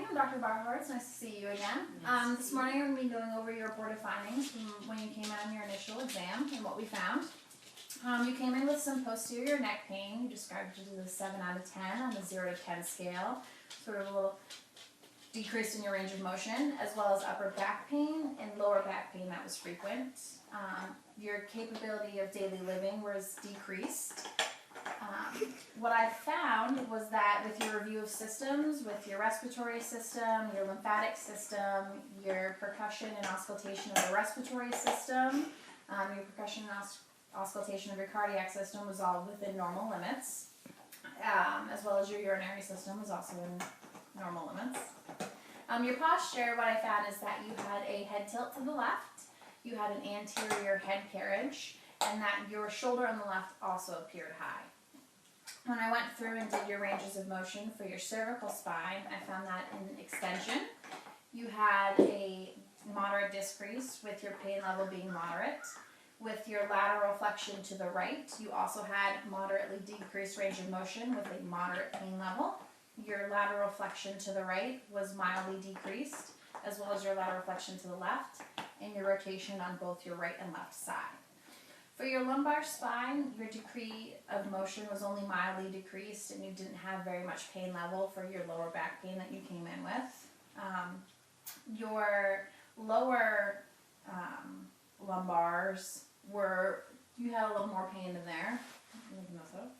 I'm Dr. Bahrour. It's nice to see you again. This morning we're going to be going over your reported findings from when you came in on your initial exam and what we found. You came in with some posterior neck pain. You described it as a 7 out of 10 on the 0 to 10 scale. Sort of a little decrease in your range of motion, as well as upper back pain and lower back pain that was frequent. Your capability of daily living was decreased. What I found was that with your review of systems, with your respiratory system, your lymphatic system, your percussion and auscultation of the respiratory system, your percussion and auscultation of your cardiac system was all within normal limits, as well as your urinary system was also in normal limits. Your posture, what I found is that you had a head tilt to the left, you had an anterior head carriage, and that your shoulder on the left also appeared high. When I went through and did your ranges of motion for your cervical spine, I found that in extension, you had a moderate decrease with your pain level being moderate. With your lateral flexion to the right, you also had moderately decreased range of motion with a moderate pain level. Your lateral flexion to the right was mildly decreased, as well as your lateral flexion to the left, and your rotation on both your right and left side. For your lumbar spine, your degree of motion was only mildly decreased, and you didn't have very much pain level for your lower back pain that you came in with. Your lower lumbars you had a little more pain in there.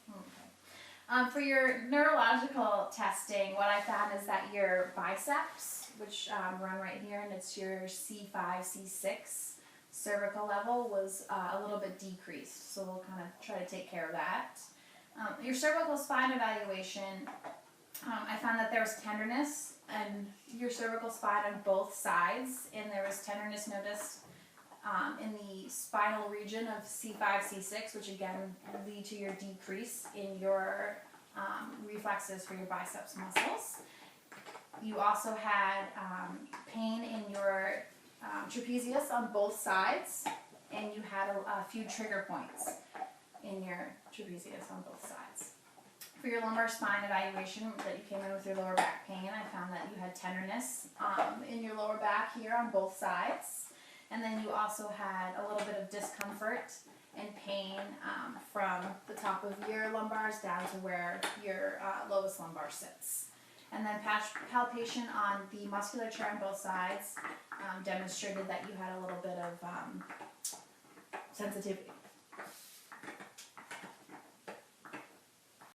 Okay. For your neurological testing, what I found is that your biceps, which run right here, and it's your C5, C6, cervical level was a little bit decreased, so we'll kind of try to take care of that. Your cervical spine evaluation, I found that there was tenderness in your cervical spine on both sides, and there was tenderness noticed in the spinal region of C5, C6, which again lead to your decrease in your reflexes for your biceps muscles. You also had pain in your trapezius on both sides, and you had a few trigger points in your trapezius on both sides. For your lumbar spine evaluation that you came in with your lower back pain, I found that you had tenderness in your lower back here on both sides, and then you also had a little bit of discomfort and pain from the top of your lumbars down to where your lowest lumbar sits. And then palpation on the musculature on both sides demonstrated that you had a little bit of